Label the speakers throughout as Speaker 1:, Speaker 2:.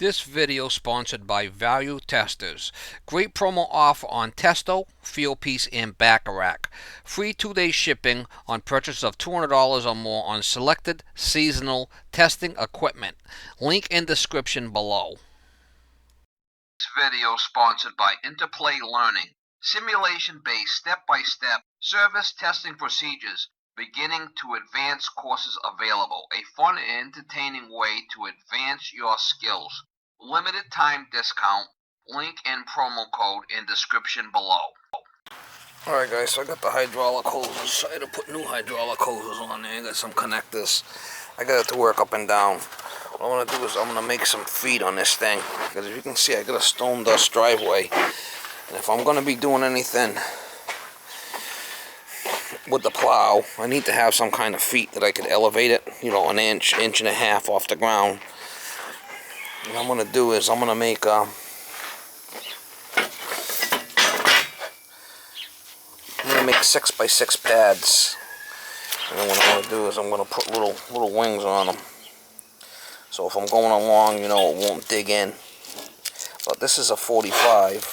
Speaker 1: This video sponsored by Value Testers. Great promo offer on Testo, Fieldpiece, and Bacharach. Free 2-day shipping on purchase of $200 or more on selected seasonal testing equipment. Link in description below. This video sponsored by Interplay Learning. Simulation-based step-by-step service testing procedures. Beginning to advanced courses available. A fun and entertaining way to advance your skills. Limited time discount. Link and promo code in description below. Alright guys, so I got the hydraulic hoses. I had to put new hydraulic hoses on there. I got some connectors. I got it to work up and down. What I'm going to do is I'm going to make some feet on this thing. Because if you can see, I got a stone dust driveway. And if I'm going to be doing anything with the plow, I need to have some kind of feet that I could elevate it, you know, an inch and a half off the ground. What I'm going to do is I'm going to make 6x6 pads, and then what I'm going to do is I'm going to put little wings on them, so if I'm going along, you know, it won't dig in. But this is a 45,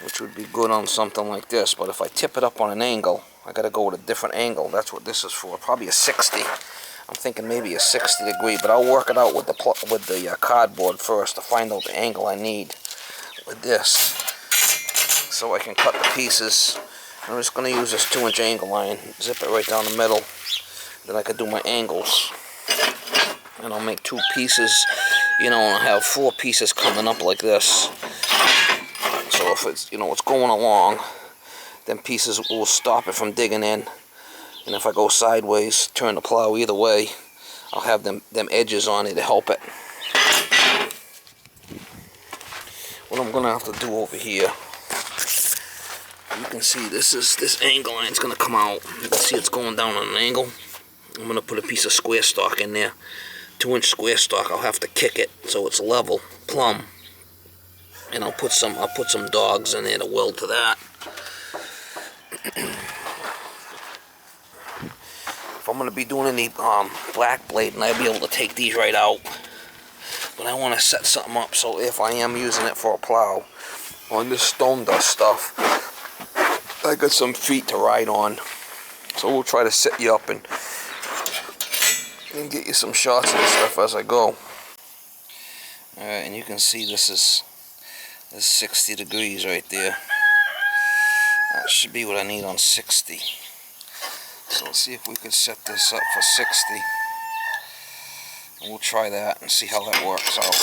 Speaker 1: which would be good on something like this. But if I tip it up on an angle, I got to go with a different angle. That's what this is for. Probably a 60. I'm thinking maybe a 60 degree, but I'll work it out with the cardboard first to find out the angle I need with this, so I can cut the pieces. I'm just going to use this 2-inch angle line, zip it right down the middle. Then I could do my angles, and I'll make 2 pieces, you know, and I'll have 4 pieces coming up like this. So if it's, you know, it's going along, then pieces will stop it from digging in. And if I go sideways, turn the plow either way, I'll have them edges on it to help it. What I'm gonna have to do over here, you can see this angle line's gonna come out. You can see it's going down on an angle. I'm gonna put a piece of square stock in there, 2-inch square stock. I'll have to kick it so it's level, plumb, and I'll put some dogs in there to weld to that. If I'm going to be doing any black blade, and I'll be able to take these right out. But I want to set something up so if I am using it for a plow on this stone dust stuff, I got some feet to ride on. So we'll try to set you up and get you some shots of this stuff as I go. Alright, and you can see this is 60 degrees right there. That should be what I need on 60. So let's see if we can set this up for 60. And we'll try that and see how that works out.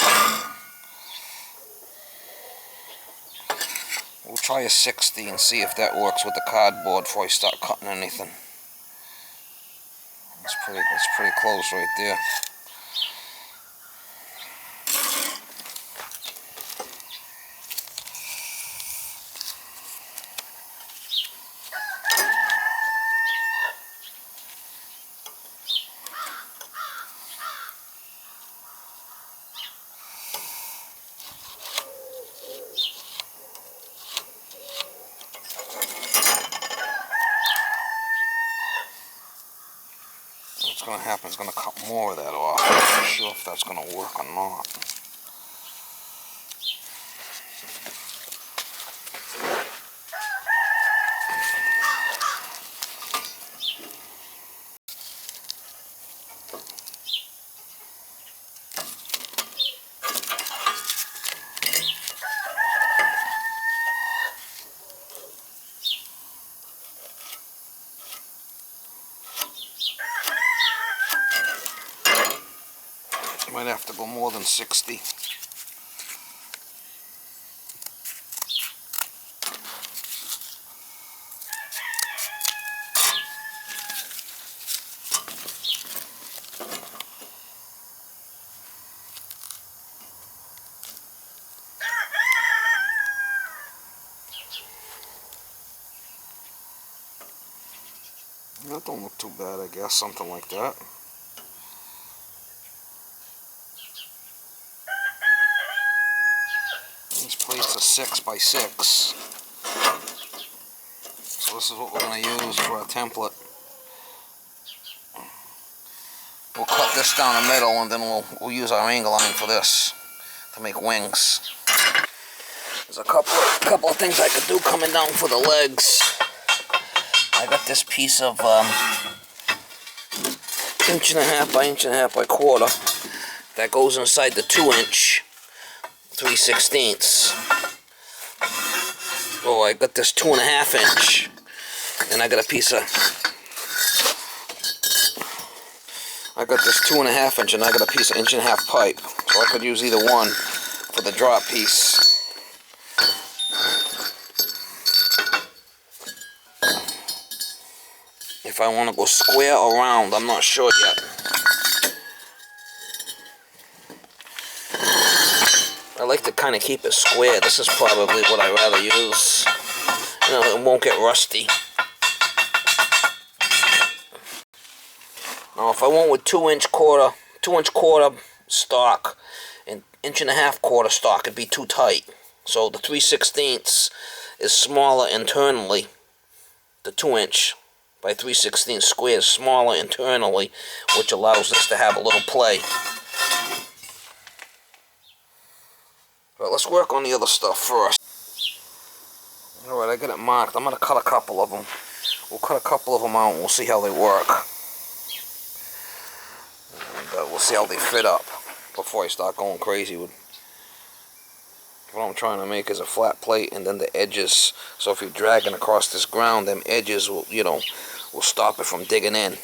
Speaker 1: We'll try a 60 and see if that works with the cardboard before I start cutting anything. That's pretty close right there. What's going to happen is going to cut more of that off. I'm not sure if that's going to work or not. Might have to go more than 60. That don't look too bad, I guess, something like that. These plates are 6x6. So this is what we're going to use for our template. We'll cut this down the middle, and then we'll use our angle iron for this to make wings. There's a couple of things I could do coming down for the legs. I got this piece of 1.5 by 1.5 by 1/4 that goes inside the 2-inch 3/16. Oh, I got this 2.5 inch, and I got a piece of. I got this 2.5 inch, and I got a piece of 1.5 pipe, so I could use either one for the drop piece. If I want to go square or round, I'm not sure yet. I like to kind of keep it square. This is probably what I'd rather use. You know, it won't get rusty. Now, if I went with 2-inch 1/4 stock and 1.5 1/4 stock, it'd be too tight. So the 3/16 is smaller internally. The 2-inch by 3/16 square is smaller internally, which allows this to have a little play. But let's work on the other stuff first. Alright, I got it marked. I'm going to cut a couple of them. We'll cut a couple of them out and we'll see how they work. And we'll see how they fit up before I start going crazy with what I'm trying to make is a flat plate and then the edges. So if you're dragging across this ground, them edges will, will stop it from digging in.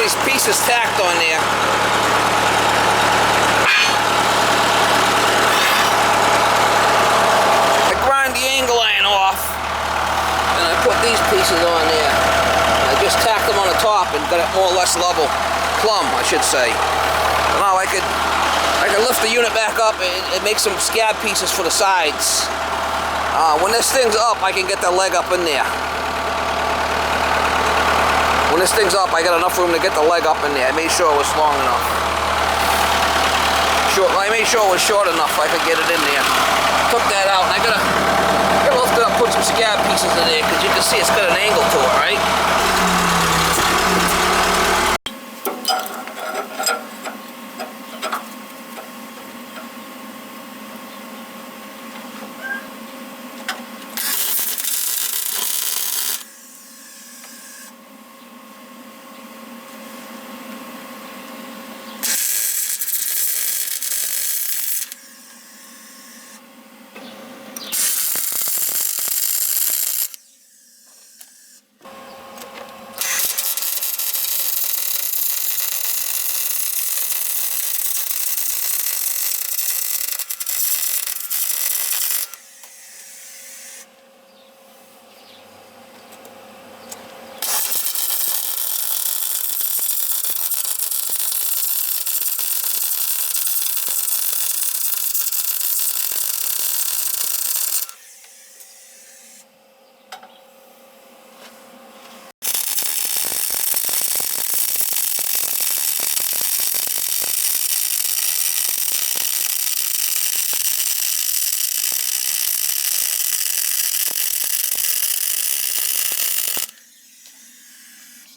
Speaker 1: these pieces tacked on there. I grind the angle iron off, and I put these pieces on there. I just tacked them on the top and got it more or less level. Plumb, I should say. Now I could lift the unit back up and make some scab pieces for the sides. When this thing's up, I can get the leg up in there. When this thing's up, I got enough room to get the leg up in there. I made sure it was long enough. I made sure it was short enough I could get it in there. Took that out, and I gotta lift it up, put some scab pieces in there, because you can see it's got an angle to it, right?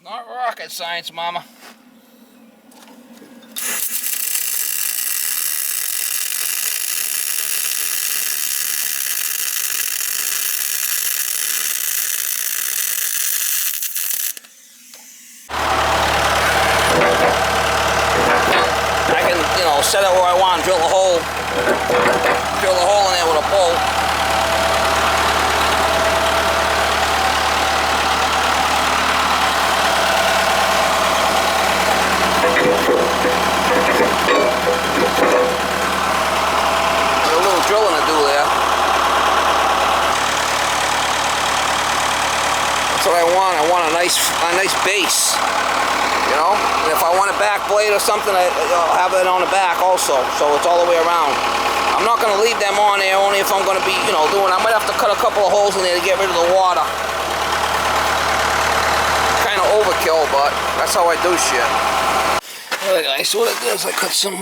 Speaker 1: Not rocket science, Mama. I can, set it where I want, drill a hole in there with a bolt. Drilling to do there. That's what I want. I want a nice base, And if I want a back blade or something, I'll have it on the back also, so it's all the way around. I'm not going to leave them on there only if I'm going to be, doing. I might have to cut a couple of holes in there to get rid of the water. Kind of overkill, but that's how I do shit. Alright guys, so what I did is I cut some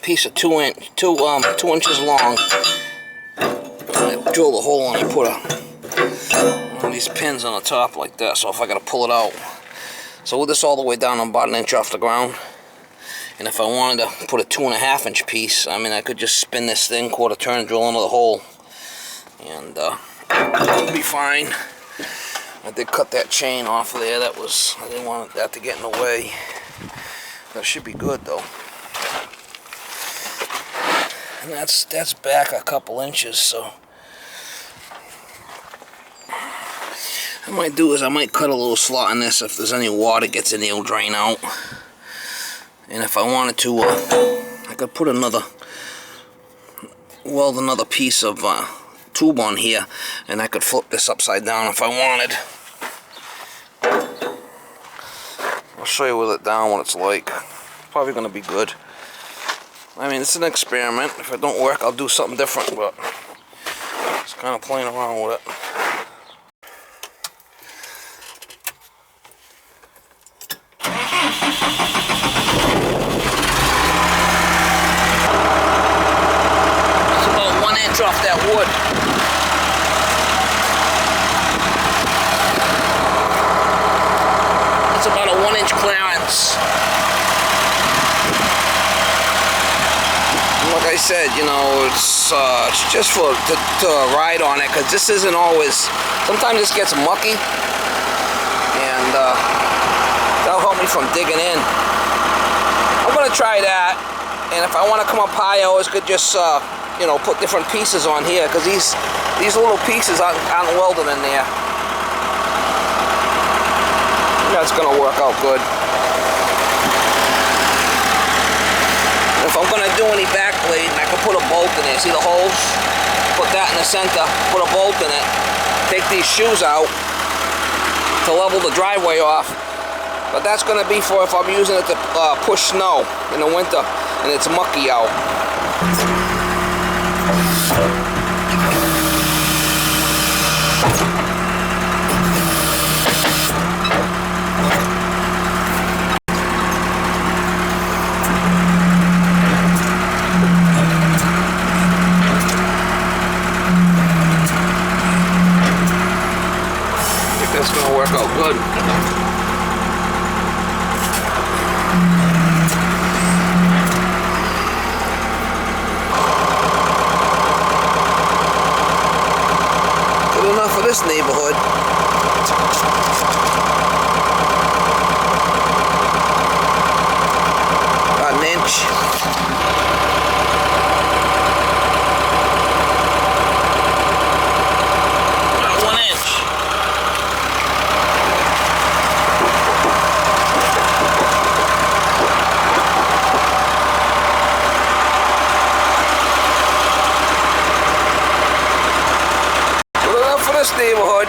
Speaker 1: piece of 2 inches long. I drilled a hole and I put one of these pins on the top like that, so if I gotta pull it out. So with this all the way down, I'm about 1 inch off the ground. And if I wanted to put a 2.5 inch piece, I could just spin this thing, quarter turn, drill into the hole, and it'll be fine. I did cut that chain off of there. I didn't want that to get in the way. That should be good though. And that's back a couple inches, so I might do is I might cut a little slot in this. If there's any water gets in there, it'll drain out. And if I wanted to, I could put weld another piece of tube on here, and I could flip this upside down if I wanted. I'll show you with it down what it's like. Probably gonna be good. It's an experiment. If it don't work, I'll do something different, but just kind of playing around with it. It's about 1 inch off that wood. It's about a 1 inch clearance. Like I said, it's just to ride on it, because this isn't always. Sometimes this gets mucky, and that'll help me from digging in. I'm gonna try that, and if I want to come up high, I always could just put different pieces on here, because these little pieces aren't welded in there. That's gonna work out good. if I'm going to do any back blading, I can put a bolt in there. See the holes? Put that in the center, put a bolt in it, take these shoes out to level the driveway off. But that's going to be for if I'm using it to push snow in the winter and it's mucky out. That's going to work out good. Good enough for this neighborhood. About an inch. About 1 inch. This neighborhood.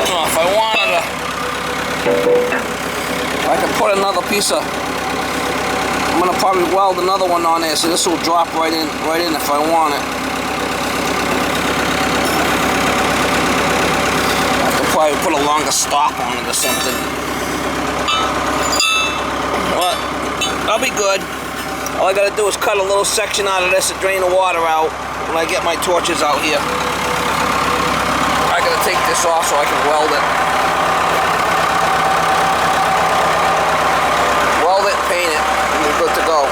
Speaker 1: Oh, if I wanted to, I can put another piece of, I'm going to probably weld another one on there, so this will drop right in if I want it. I could probably put a longer stop on it or something. But I'll be good. All I gotta do is cut a little section out of this to drain the water out when I get my torches out here. I gotta take this off so I can weld it. Weld it, paint it, and we're good to go.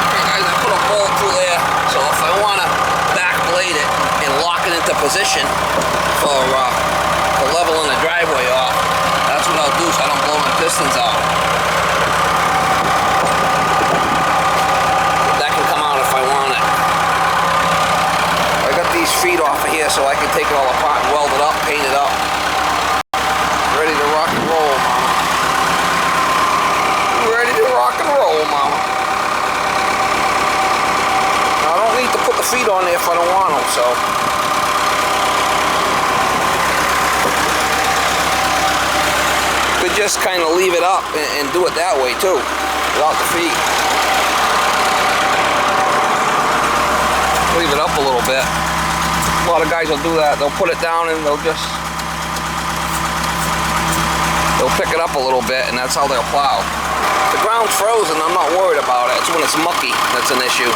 Speaker 1: Okay guys, I put a bolt through there, so if I wanna back blade it and lock it into position for leveling the driveway off, that's what I'll do so I don't blow my pistons out. Feet off of here so I can take it all apart and weld it up, paint it up. Ready to rock and roll, mama. Ready to rock and roll, mama. Now, I don't need to put the feet on there if I don't want them, so. Could just kind of leave it up and do it that way too, without the feet. Leave it up a little bit. A lot of guys will do that. They'll put it down and they'll pick it up a little bit, and that's how they'll plow. The ground's frozen, I'm not worried about it. It's when it's mucky that's an issue.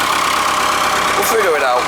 Speaker 1: We'll figure it out.